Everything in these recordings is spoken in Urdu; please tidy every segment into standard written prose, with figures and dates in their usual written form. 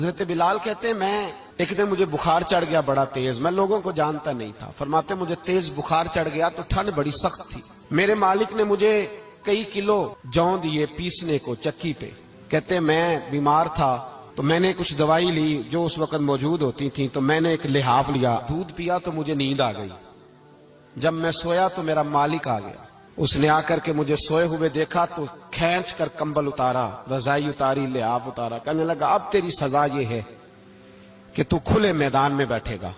حضرت بلال کہتے ہیں میں ایک دن مجھے بخار چڑھ گیا بڑا تیز، میں لوگوں کو جانتا نہیں تھا، فرماتے مجھے تیز بخار چڑھ گیا تو ٹھنڈ بڑی سخت تھی، میرے مالک نے مجھے کئی کلو جوں دیے پیسنے کو چکی پہ، کہتے ہیں میں بیمار تھا تو میں نے کچھ دوائی لی جو اس وقت موجود ہوتی تھی، تو میں نے ایک لحاف لیا، دودھ پیا تو مجھے نیند آ گئی، جب میں سویا تو میرا مالک آ گیا، اس نے آ کر کے مجھے سوئے ہوئے دیکھا تو کھینچ کر کمبل اتارا، رضائی اتاری، لحاف اتارا، کہنے لگا اب تیری سزا یہ ہے کہ تو کھلے میدان میں بیٹھے گا،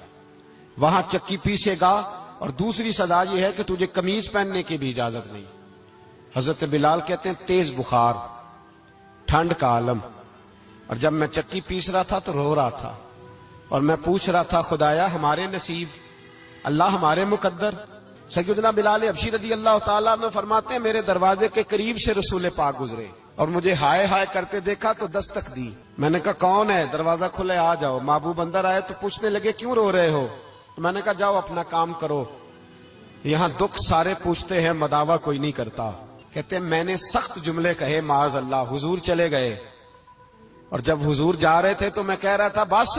وہاں چکی پیسے گا، اور دوسری سزا یہ ہے کہ تجھے قمیض پہننے کی بھی اجازت نہیں۔ حضرت بلال کہتے ہیں تیز بخار، ٹھنڈ کا عالم، اور جب میں چکی پیس رہا تھا تو رو رہا تھا، اور میں پوچھ رہا تھا خدایا ہمارے نصیب، اللہ ہمارے مقدر۔ سیدنا بلال حبشی رضی اللہ تعالیٰ عنہ فرماتے ہیں میرے دروازے کے قریب سے رسول پاک گزرے اور مجھے ہائے ہائے کرتے دیکھا تو دستک دی، میں نے کہا کون ہے؟ دروازہ کھلے آ جاؤ۔ محبوب اندر آئے تو پوچھنے لگے کیوں رو رہے ہو؟ تو میں نے کہا جاؤ اپنا کام کرو، یہاں دکھ سارے پوچھتے ہیں مداوا کوئی نہیں کرتا۔ کہتے ہیں میں نے سخت جملے کہے معاذ اللہ، حضور چلے گئے، اور جب حضور جا رہے تھے تو میں کہہ رہا تھا بس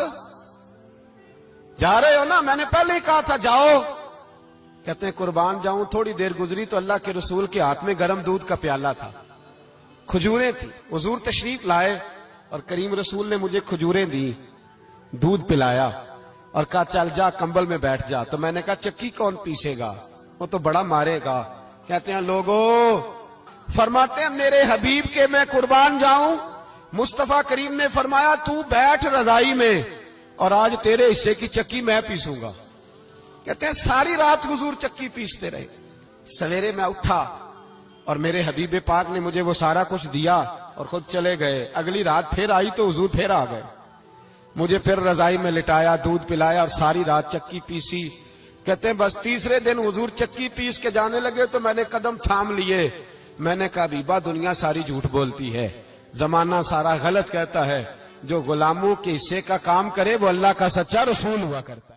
جا رہے ہو نا، میں نے پہلے ہی کہا تھا جاؤ۔ کہتے ہیں قربان جاؤں، تھوڑی دیر گزری تو اللہ کے رسول کے ہاتھ میں گرم دودھ کا پیالہ تھا، کھجوریں تھی، حضور تشریف لائے اور کریم رسول نے مجھے کھجوریں دی، دودھ پلایا اور کہا چل جا کمبل میں بیٹھ جا۔ تو میں نے کہا چکی کون پیسے گا؟ وہ تو بڑا مارے گا۔ کہتے ہیں لوگو، فرماتے ہیں میرے حبیب کے میں قربان جاؤں، مصطفیٰ کریم نے فرمایا تو بیٹھ رضائی میں اور آج تیرے حصے کی چکی میں پیسوں گا۔ کہتے ہیں ساری رات حضور چکی پیستے رہے، سویرے میں اٹھا اور میرے حبیب پاک نے مجھے وہ سارا کچھ دیا اور خود چلے گئے۔ اگلی رات پھر آئی تو حضور پھر آ گئے، مجھے پھر رضائی میں لٹایا، دودھ پلایا اور ساری رات چکی پیسی۔ کہتے ہیں بس تیسرے دن حضور چکی پیس کے جانے لگے تو میں نے قدم تھام لیے، میں نے کہا بیبا دنیا ساری جھوٹ بولتی ہے، زمانہ سارا غلط کہتا ہے، جو غلاموں کے حصے کا کام کرے وہ اللہ کا سچا رسول ہوا کرتا ہے۔